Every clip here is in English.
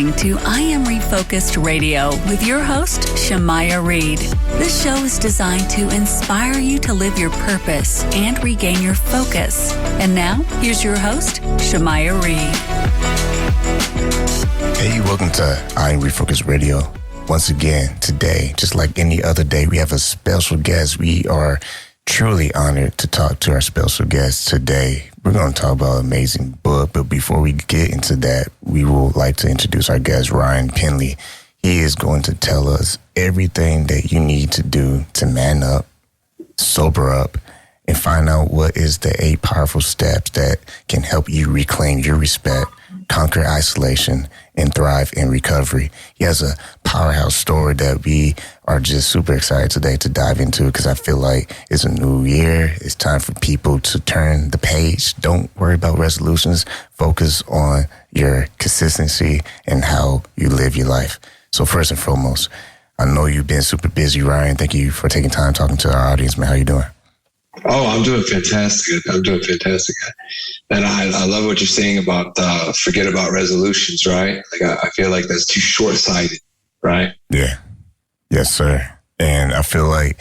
listening to I Am Refocused Radio with your host, Shamaya Reed. This show is designed to inspire you to live your purpose and regain your focus. And now, here's your host, Shamaya Reed. Hey, welcome to I Am Refocused Radio. Once again, today, just like any other day, we have a special guest. We are truly honored to talk to our special guest today. We're going to talk about an amazing book, but before we get into that, we would like to introduce our guest, Ryan Penley. He is going to tell us everything that you need to do to man up, sober up, and find out what is the 8 powerful steps that can help you reclaim your respect, conquer isolation, and thrive in recovery. He has a powerhouse story that we are just super excited today to dive into, because I feel like it's a new year. It's time for people to turn the page. Don't worry about resolutions. Focus on your consistency and how you live your life. So first and foremost, I know you've been super busy, Ryan. Thank you for taking time talking to our audience, man. How you doing? Oh, I'm doing fantastic. And I love what you're saying about forget about resolutions, right? Like I feel like that's too short-sighted, right? Yeah. Yes, sir. And I feel like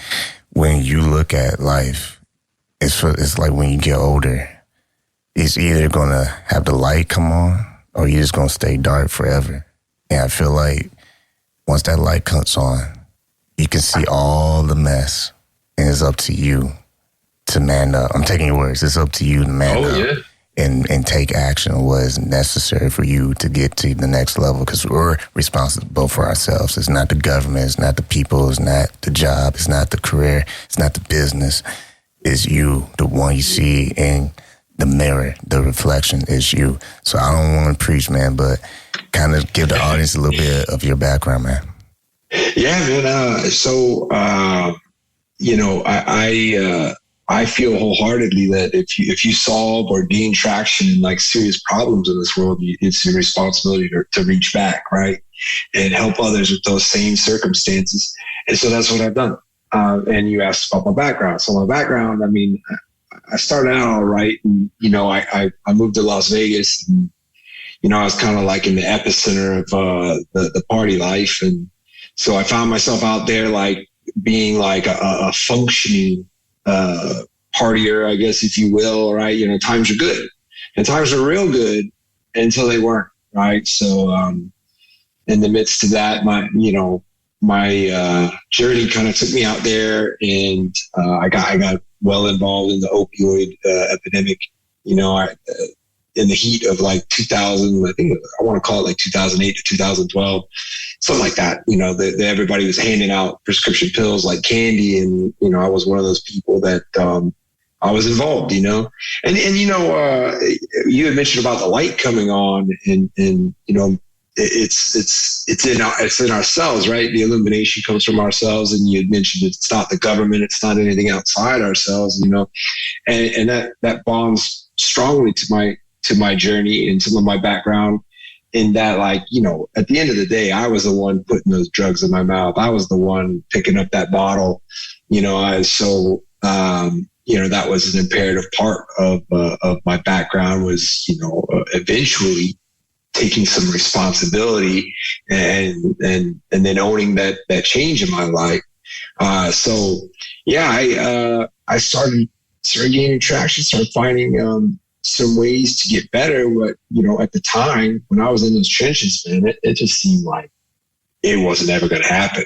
when you look at life, it's like when you get older, it's either going to have the light come on or you're just going to stay dark forever. And I feel like once that light comes on, you can see all the mess, and it's up to you to man up. I'm taking your words. It's up to you to man up and take action on what is necessary for you to get to the next level, because we're responsible for ourselves. It's not the government. It's not the people. It's not the job. It's not the career. It's not the business. It's you, the one you see in the mirror. The reflection is you. So I don't want to preach, man, but kind of give the audience a little bit of your background, man. Yeah, man. I feel wholeheartedly that if you solve or gain traction in like serious problems in this world, it's your responsibility to reach back, right, and help others with those same circumstances. And so that's what I've done. And you asked about my background. So my background, I mean, I started out all right, and I moved to Las Vegas, and I was kind of like in the epicenter of the party life, and so I found myself out there like being like a functioning partier, I guess, if you will, right? Times are good, and times are real good until they weren't, right? So, in the midst of that, my journey kind of took me out there, and I got well involved in the opioid epidemic. In the heat of like 2000, I think I want to call it like 2008 to 2012, something like that. Everybody was handing out prescription pills like candy, and I was one of those people that I was involved. And you had mentioned about the light coming on, and it's in ourselves, right? The illumination comes from ourselves, and you had mentioned it's not the government, it's not anything outside ourselves, and that bonds strongly to my journey and some of my background, in that, like, at the end of the day, I was the one putting those drugs in my mouth. I was the one picking up that bottle, that was an imperative part of my background, was, eventually taking some responsibility and then owning that change in my life. I started gaining traction, started finding, some ways to get better. What, at the time when I was in those trenches, man, it just seemed like it wasn't ever going to happen.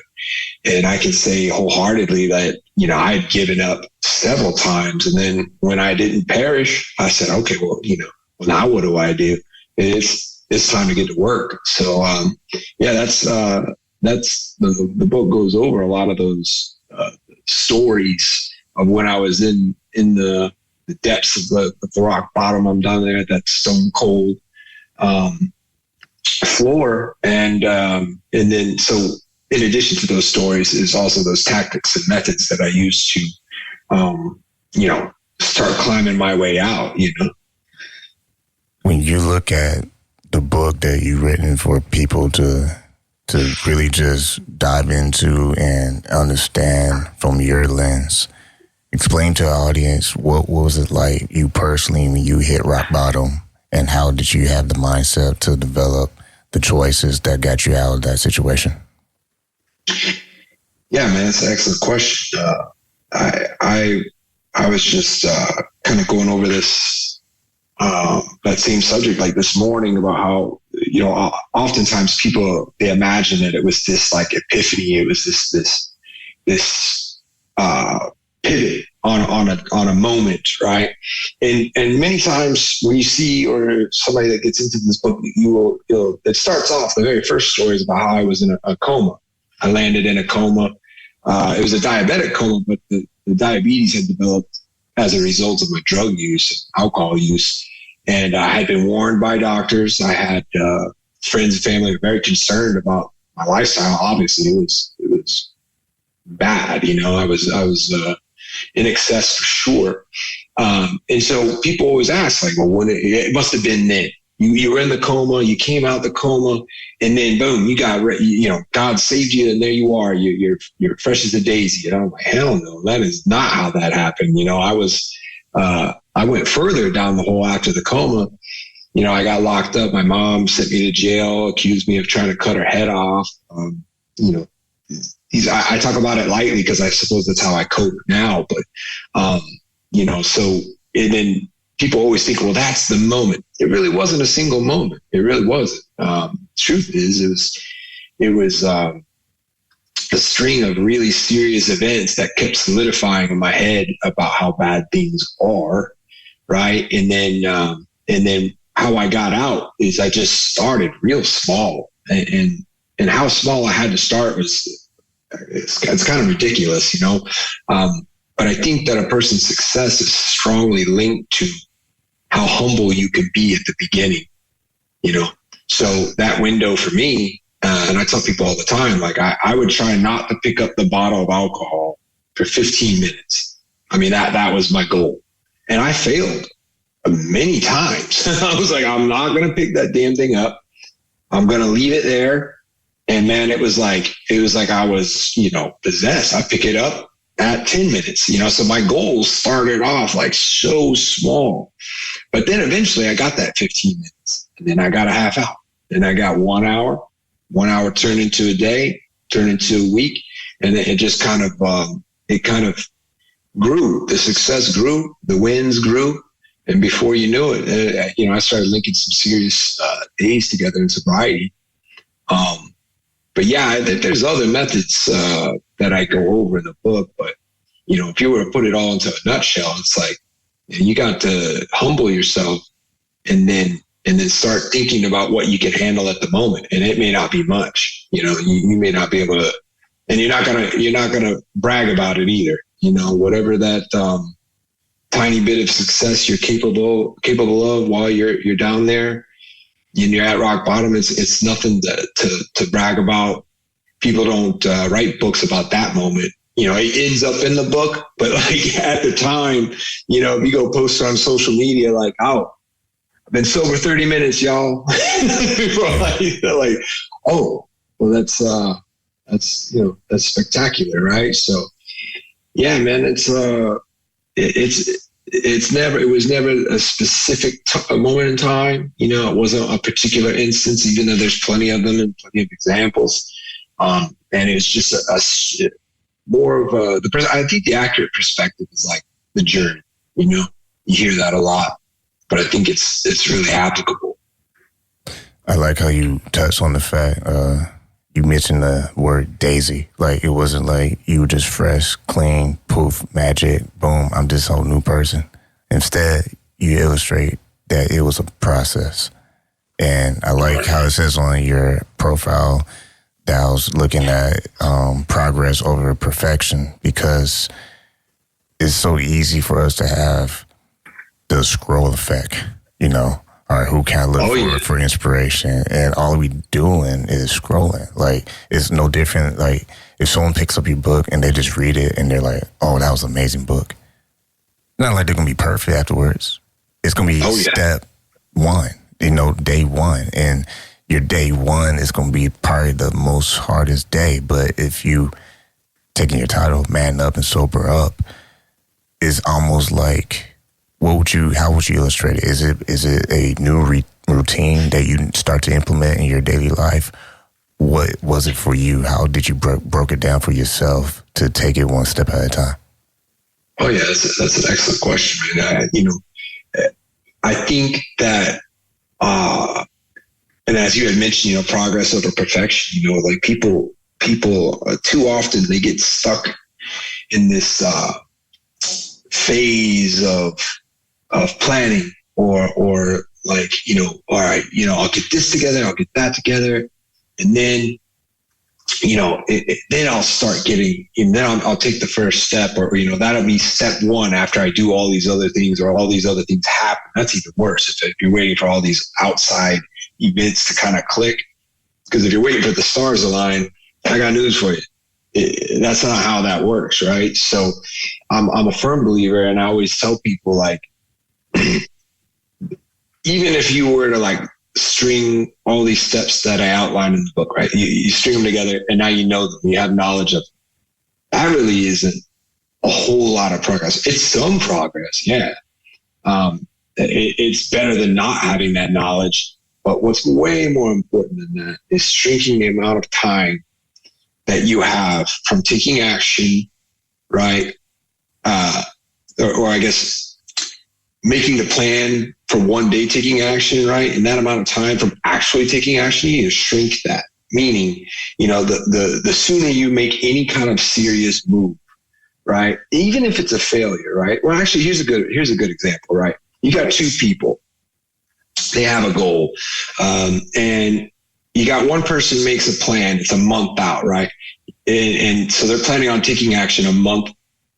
And I can say wholeheartedly that, I'd given up several times. And then when I didn't perish, I said, okay, well, now what do I do? And it's time to get to work. So, that's the book goes over a lot of those stories of when I was in the depths of the rock bottom. I'm down there at that stone cold floor, and then so in addition to those stories is also those tactics and methods that I use to start climbing my way out. When you look at the book that you've written for people to really just dive into and understand from your lens, explain to our audience, what was it like you personally when you hit rock bottom, and how did you have the mindset to develop the choices that got you out of that situation? Yeah, man, that's an excellent question. I was just kind of going over this that same subject like this morning about how, you know, oftentimes people, they imagine that it was this like epiphany, it was this pivot on a moment, right? And many times when you see, or somebody that gets into this book, it starts off, the very first story is about how I was in a coma. I landed in a coma. It was a diabetic coma, but the diabetes had developed as a result of my drug use, alcohol use. And I had been warned by doctors. I had friends and family were very concerned about my lifestyle. Obviously, it was bad. You know, I was in excess for sure. And so people always ask, like, well, when it must have been then. You were in the coma, you came out the coma, and then boom, you got, you know, God saved you, and there you are. You're fresh as a daisy. And I'm like, hell no, that is not how that happened. You know, I went further down the hole after the coma. You know, I got locked up. My mom sent me to jail, accused me of trying to cut her head off. You know, I talk about it lightly because I suppose that's how I cope now. But, you know, so, and then people always think, well, that's the moment. It really wasn't a single moment. It really wasn't. Truth is, it was a string of really serious events that kept solidifying in my head about how bad things are, right? And then how I got out is I just started real small, and how small I had to start was it's kind of ridiculous, you know. But I think that a person's success is strongly linked to how humble you can be at the beginning, you know? So that window for me, and I tell people all the time, like I would try not to pick up the bottle of alcohol for 15 minutes. I mean, that was my goal. And I failed many times. I was like, I'm not going to pick that damn thing up. I'm going to leave it there. And man, it was like I was, you know, possessed. I pick it up at 10 minutes, you know, so my goals started off like so small, but then eventually I got that 15 minutes, and then I got a half hour, then I got 1 hour turned into a day, turned into a week. And then it just kind of grew. The success grew, the wins grew. And before you knew it, you know, I started linking some serious days together in sobriety. But yeah, there's other methods that I go over in the book. But, you know, if you were to put it all into a nutshell, it's like you got to humble yourself and then start thinking about what you can handle at the moment. And it may not be much, you know, you may not be able to, and you're not gonna brag about it either. You know, whatever that tiny bit of success you're capable of while you're down there, and you're at rock bottom, it's nothing to brag about. People don't write books about that moment. You know, it ends up in the book, but like at the time, you know, if you go post on social media, like, oh, I've been sober 30 minutes, y'all. People are like, oh, well, that's you know, that's spectacular, right? So, yeah, man, it was never a specific a moment in time. You know, it wasn't a particular instance, even though there's plenty of them and plenty of examples. And it's just more of I think the accurate perspective is like the journey. You know, you hear that a lot, but I think it's really applicable. I like how you touched on the fact you mentioned the word daisy. Like, it wasn't like you were just fresh, clean, poof, magic, boom, I'm this whole new person. Instead, you illustrate that it was a process. And I like how it says on your profile that I was looking at progress over perfection, because it's so easy for us to have the scroll effect, you know. All right, who can I look for inspiration? And all we doing is scrolling. Like, it's no different. Like, if someone picks up your book and they just read it and they're like, oh, that was an amazing book. Not like they're going to be perfect afterwards. It's going to be step one, you know, day one. And your day one is going to be probably the most hardest day. But if you taking your title, Man Up and Sober Up, it's almost like, how would you illustrate it? Is it a new routine that you start to implement in your daily life, what was it for you? How did you broke it down for yourself to take it one step at a time? Oh yeah, that's an excellent question, man. I think that, and as you had mentioned, progress over perfection. Like people too often they get stuck in this phase of planning or like, all right, I'll get this together, I'll get that together, and then then I'll start getting, and then I'll take the first step, or that'll be step one after I do all these other things, or all these other things happen. That's even worse if you're waiting for all these outside events to kind of click. Because if you're waiting for the stars to align, I got news for you. That's not how that works, right? So I'm a firm believer, and I always tell people, like, even if you were to like string all these steps that I outlined in the book, right? You string them together, and now you know them. You have knowledge of them. That really isn't a whole lot of progress. It's some progress, yeah. It's better than not having that knowledge. But what's way more important than that is shrinking the amount of time that you have from taking action, right? Or I guess making the plan for one day taking action, right? And that amount of time from actually taking action, you need to shrink that. Meaning, the sooner you make any kind of serious move, right? Even if it's a failure, right? Well, actually, here's a good example, right? You got two people. They have a goal. And you got one person makes a plan. It's a month out, right? And so they're planning on taking action a month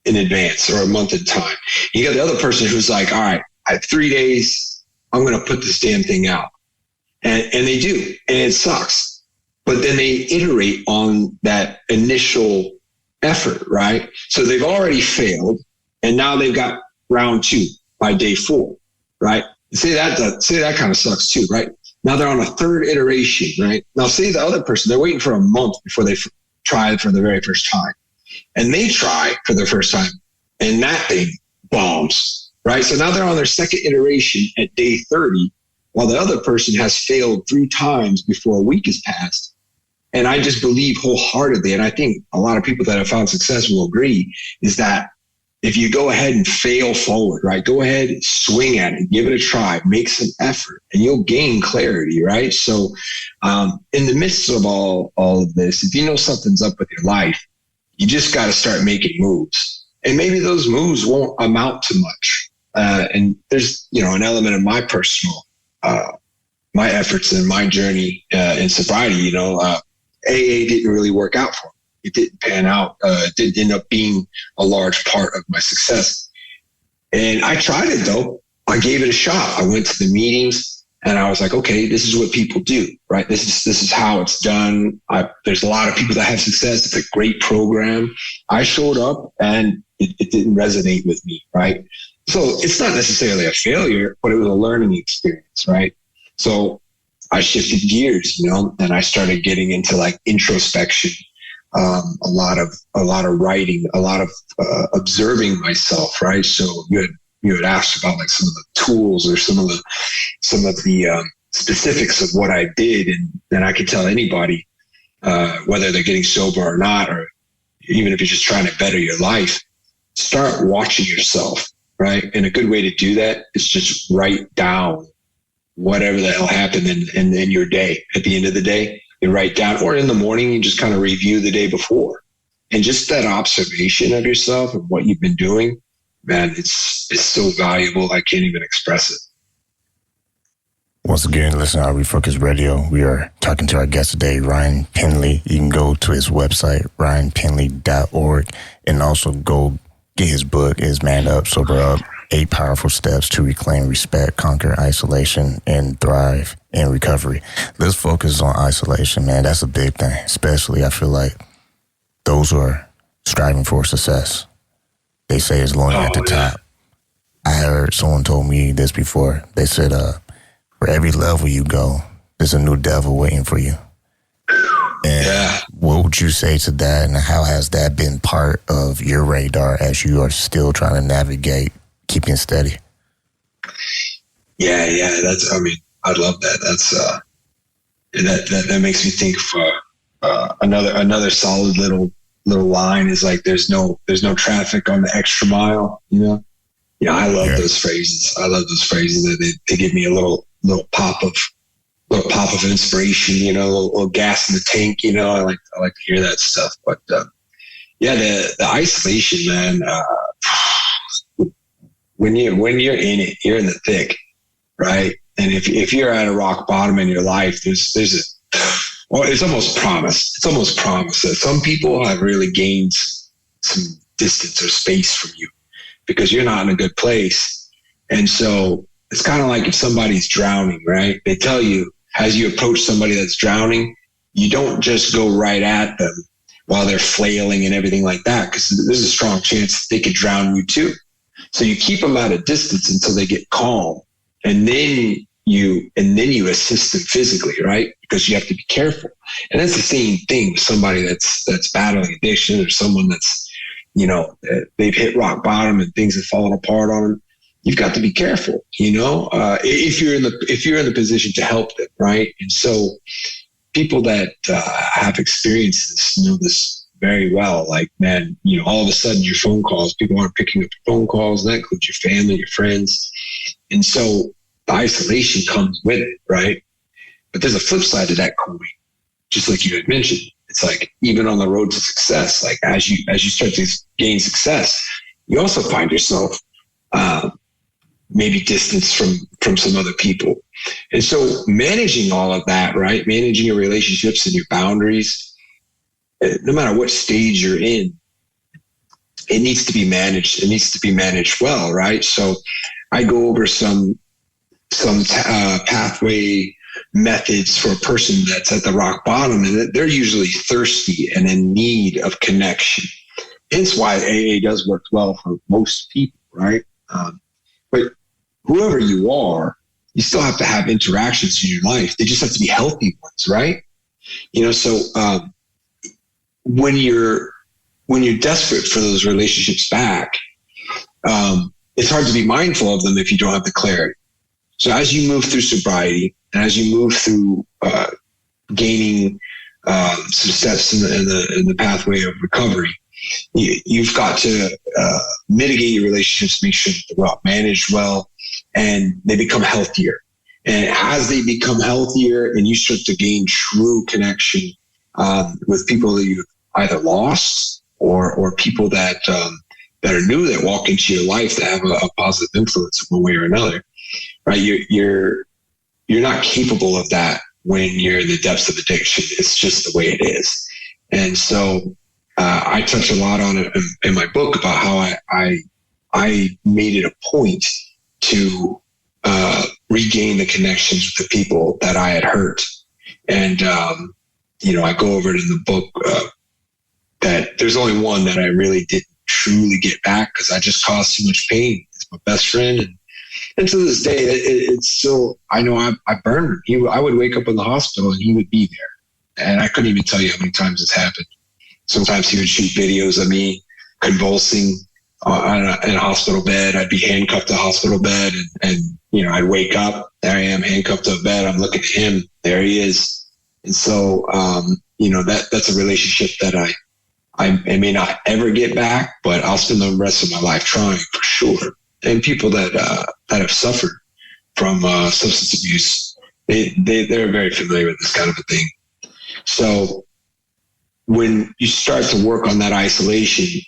in advance or a month at a time. You got the other person who's like, all right, I have 3 days. I'm going to put this damn thing out. And they do. And it sucks. But then they iterate on that initial effort, right? So they've already failed. And now they've got round 2 by day 4, right? Say that kind of sucks too, right? Now they're on a third iteration, right? Now say the other person, they're waiting for a month before they try for the very first time. And they try for the first time, and that thing bombs, right? So now they're on their second iteration at day 30, while the other person has failed 3 times before a week has passed. And I just believe wholeheartedly, and I think a lot of people that have found success will agree, is that if you go ahead and fail forward, right? Go ahead, swing at it, give it a try, make some effort, and you'll gain clarity, right? So in the midst of all of this, if you know something's up with your life, you just got to start making moves. And maybe those moves won't amount to much. And there's, an element of my personal, my efforts and my journey in sobriety, AA didn't really work out for me. It didn't pan out. It didn't end up being a large part of my success. And I tried it though. I gave it a shot. I went to the meetings and I was like, okay, this is what people do, right? This is how it's done. There's a lot of people that have success. It's a great program. I showed up and it didn't resonate with me, right? So it's not necessarily a failure, but it was a learning experience, right? So I shifted gears, and I started getting into like introspection. A lot of writing, a lot of observing myself, right? So you had asked about like some of the tools or some of the specifics of what I did, and then I could tell anybody whether they're getting sober or not, or even if you're just trying to better your life, start watching yourself, right? And a good way to do that is just write down whatever the hell happened in your day. At the end of the day, you write down, or in the morning, you just kind of review the day before. And just that observation of yourself and what you've been doing, man, it's so valuable. I can't even express it. Once again, listen to I Am Refocused Radio. We are talking to our guest today, Ryan Penley. You can go to his website, ryanpenley.org, and also go get his book, is Man Up, Sober Up, 8 Powerful Steps to Reclaim Respect, Conquer Isolation, and Thrive in Recovery. Let's focus on isolation, man. That's a big thing, especially I feel like those who are striving for success. They say it's lonely at the top. I heard someone told me this before. They said, for every level you go, there's a new devil waiting for you. And what would you say to that, and how has that been part of your radar as you are still trying to navigate keeping steady? Yeah. I love that. That's that makes me think of another solid little line is like, there's no traffic on the extra mile, you know? Yeah, I love those phrases. I love those phrases that they give me a little pop of inspiration, you know, a little gas in the tank, you know. I like to hear that stuff. But the isolation, man. When you're in it, you're in the thick, right? And if you're at a rock bottom in your life, it's almost promised. It's almost promised that some people have really gained some distance or space from you because you're not in a good place. And so it's kind of like if somebody's drowning, right? They tell you, as you approach somebody that's drowning, you don't just go right at them while they're flailing and everything like that, because there's a strong chance they could drown you too. So you keep them at a distance until they get calm, and then you assist them physically, right? Because you have to be careful. And that's the same thing with somebody that's battling addiction, or someone that's, you know, they've hit rock bottom and things have fallen apart on them. You've got to be careful, you know, if you're in the position to help them, right? And so people that have experienced this know this very well. Like, man, you know, all of a sudden your phone calls, people aren't picking up your phone calls, and that includes your family, your friends. And so the isolation comes with it, right? But there's a flip side to that coin, just like you had mentioned. It's like, even on the road to success, like as you start to gain success, you also find yourself maybe distance from some other people. And so managing all of that, right? Managing your relationships and your boundaries, no matter what stage you're in, it needs to be managed. It needs to be managed well, right? So I go over some pathway methods for a person that's at the rock bottom, and they're usually thirsty and in need of connection. Hence why AA does work well for most people, right? But whoever you are, you still have to have interactions in your life. They just have to be healthy ones, right? You know, so when you're desperate for those relationships back, it's hard to be mindful of them if you don't have the clarity. So as you move through sobriety, and as you move through gaining some steps in the pathway of recovery, you've got to mitigate your relationships, make sure that they're well managed well, and they become healthier. And as they become healthier and you start to gain true connection with people that you've either lost or people that are new, that walk into your life, that have a positive influence in one way or another, right? You're not capable of that when you're in the depths of addiction. It's just the way it is. And so I touch a lot on it in my book about how I made it a point to regain the connections with the people that I had hurt. And, you know, I go over it in the book that there's only one that I really didn't truly get back because I just caused too much pain. It's my best friend. And to this day, it's still, I know I burned him. I would wake up in the hospital and he would be there. And I couldn't even tell you how many times it's happened. Sometimes he would shoot videos of me convulsing in a hospital bed. I'd be handcuffed to a hospital bed and you know, I'd wake up. There I am, handcuffed to a bed. I'm looking at him. There he is. And so, you know, that's a relationship that I may not ever get back, but I'll spend the rest of my life trying for sure. And people that have suffered from substance abuse, they're very familiar with this kind of a thing. So when you start to work on that isolation,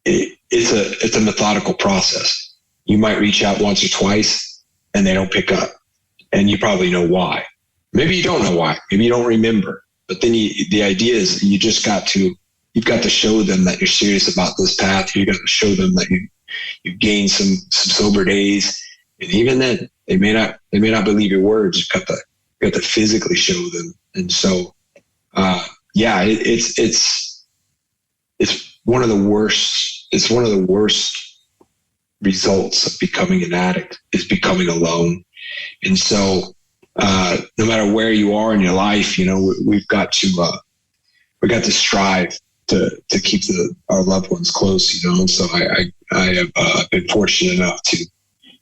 it's a methodical process. You might reach out once or twice and they don't pick up, and you probably know why. Maybe you don't know why. Maybe you don't remember. But then the idea is you've got to show them that you're serious about this path. You've got to show them that you've gained some sober days, and even then they may not believe your words. You've got to physically show them. And so it's one of the worst. It's one of the worst results of becoming an addict is becoming alone. And so no matter where you are in your life, you know, we've got to strive to keep our loved ones close, you know. And so I have been fortunate enough to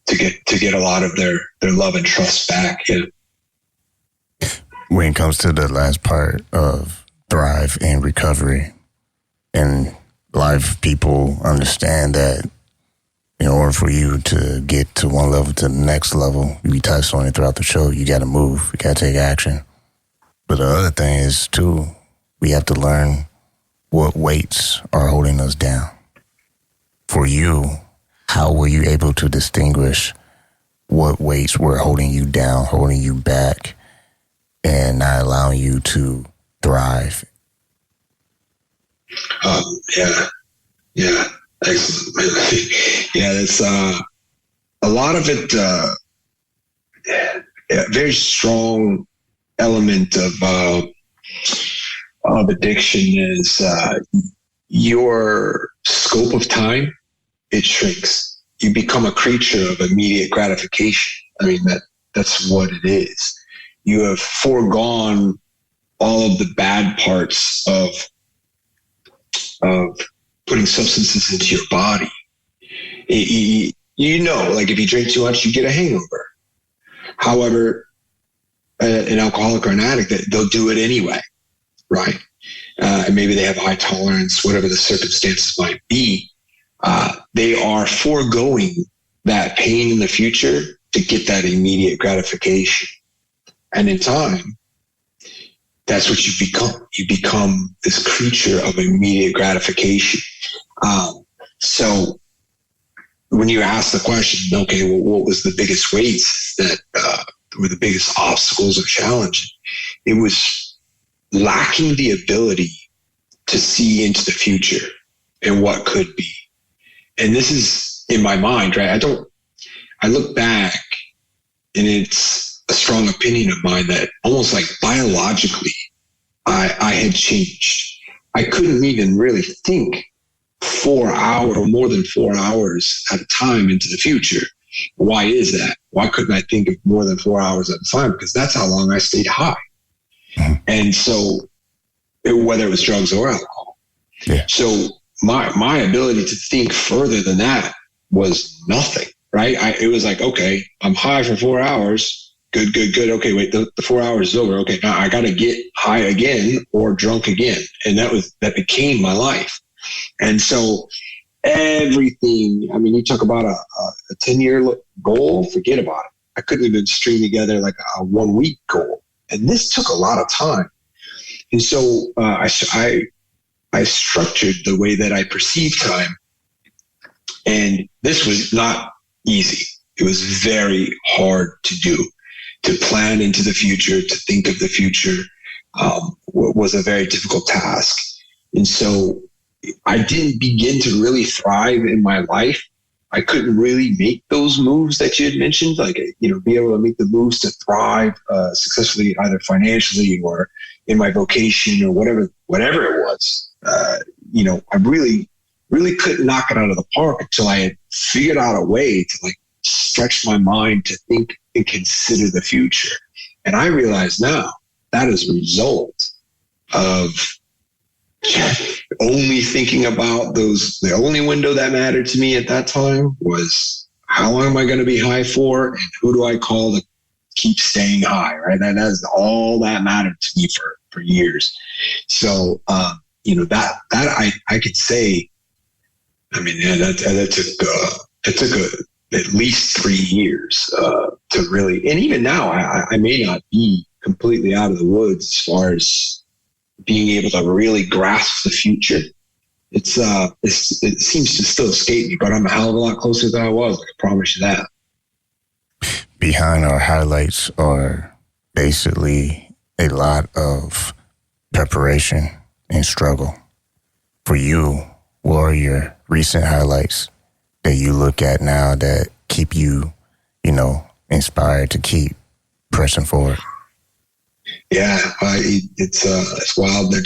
to get a lot of their love and trust back. Yeah. When it comes to the last part of thrive and recovery, and a lot of people understand that in order for you to get to one level to the next level, we touched on it throughout the show, you got to move, you got to take action. But the other thing is, too, we have to learn what weights are holding us down. For you, how were you able to distinguish what weights were holding you down, holding you back, and not allowing you to thrive? Yeah, excellent. Yeah, it's a lot of it. A very strong element of addiction is your scope of time. It shrinks. You become a creature of immediate gratification. I mean, that's what it is. You have foregone all of the bad parts of putting substances into your body. Like if you drink too much, you get a hangover. However, an alcoholic or an addict, they'll do it anyway, right? And maybe they have a high tolerance, whatever the circumstances might be. They are foregoing that pain in the future to get that immediate gratification. And in time, that's what you become. You become this creature of immediate gratification. So when you ask the question, okay, well, what was the biggest weights that were the biggest obstacles or challenge? It was lacking the ability to see into the future and what could be. And this is in my mind, right? I look back, and it's a strong opinion of mine that almost like biologically, I had changed. I couldn't even really think 4 hours or more than 4 hours at a time into the future. Why is that? Why couldn't I think of more than 4 hours at a time? Because that's how long I stayed high. And so whether it was drugs or alcohol. Yeah. So my ability to think further than that was nothing, right? It was like, okay, I'm high for 4 hours. Good. Okay, wait, the 4 hours is over. Okay, now I got to get high again or drunk again. And that became my life. And so everything, I mean, you talk about a 10-year goal, forget about it. I couldn't even string together like a 1 week goal. And this took a lot of time. And so I structured the way that I perceive time. And this was not easy. It was very hard to do. To plan into the future, to think of the future, was a very difficult task. And so I didn't begin to really thrive in my life. I couldn't really make those moves that you had mentioned, like, be able to make the moves to thrive successfully, either financially or in my vocation or whatever it was. I really, really couldn't knock it out of the park until I had figured out a way to stretch my mind to think and consider the future. And I realize now that is a result of only thinking about those. The only window that mattered to me at that time was how long am I going to be high for, and who do I call to keep staying high, right? That is all that mattered to me for years. So, that I could say, I mean, it took at least 3 years to really, and even now, I may not be completely out of the woods as far as being able to really grasp the future. It seems to still escape me, but I'm a hell of a lot closer than I was. I can promise you that. Behind our highlights are basically a lot of preparation and struggle. For you, what are your recent highlights that you look at now that keep you, inspired to keep pressing forward? Yeah, it's wild that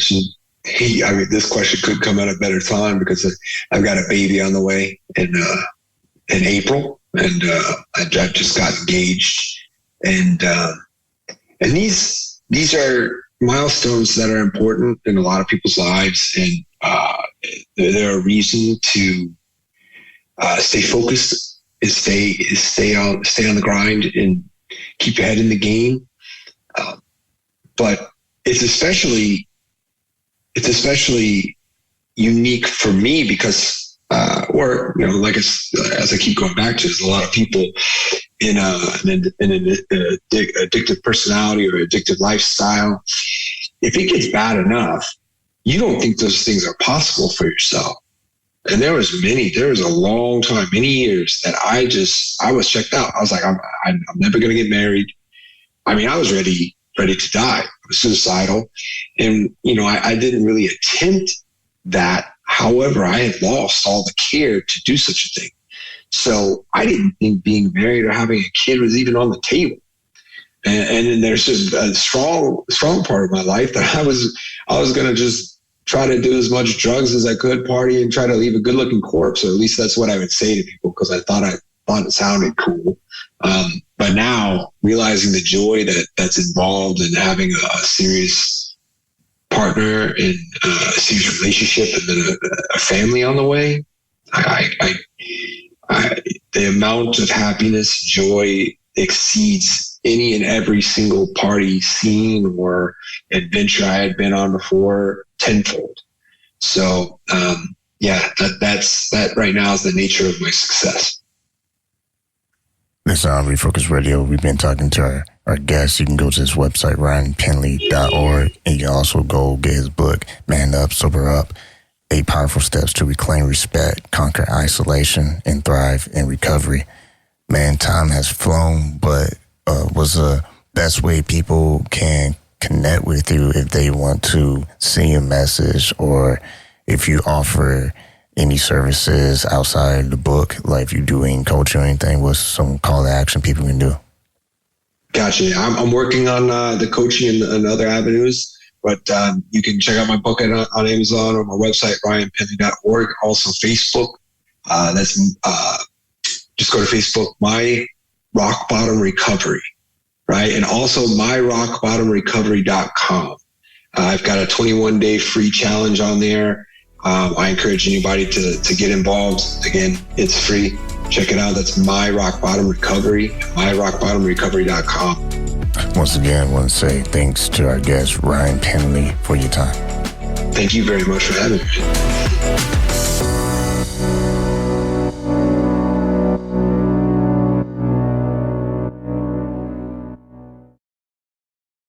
this question could come at a better time because I've got a baby on the way in April, and I just got engaged, and these are milestones that are important in a lot of people's lives, and they're a reason to stay focused is stay on the grind and keep your head in the game. But it's especially unique for me because, as I keep going back to, there's a lot of people in an addictive personality or addictive lifestyle. If it gets bad enough, you don't think those things are possible for yourself. And there was a long time, many years that I was checked out. I was like, I'm never going to get married. I mean, I was ready to die. I was suicidal. And, I didn't really attempt that. However, I had lost all the care to do such a thing. So I didn't think being married or having a kid was even on the table. And then there's just a strong part of my life that I was going to just try to do as much drugs as I could, party, and try to leave a good looking corpse. Or at least that's what I would say to people, because I thought it sounded cool. But now realizing the joy that's involved in having a serious partner and a serious relationship and then a family on the way, the amount of happiness, joy exceeds any and every single party scene or adventure I had been on before tenfold. So, that right now is the nature of my success. This is I Am Refocused Radio. We've been talking to our guests. You can go to his website, RyanPenley.org, and you can also go get his book, Man Up, Sober Up, 8 Powerful Steps to Reclaim Respect, Conquer Isolation, and Thrive in Recovery. Man, time has flown, but what's the best way people can connect with you if they want to send you a message, or if you offer any services outside the book, like if you do any coaching or anything, what's some call to action people can do? Gotcha. I'm working on the coaching and other avenues, but you can check out my book on Amazon or my website, ryanpenley.org. Also Facebook. Just go to Facebook, My Rock Bottom Recovery, right? And also myrockbottomrecovery.com. I've got a 21-day free challenge on there. I encourage anybody to get involved. Again, it's free. Check it out. That's My Rock Bottom Recovery, myrockbottomrecovery.com. Once again, I want to say thanks to our guest, Ryan Penley, for your time. Thank you very much for having me.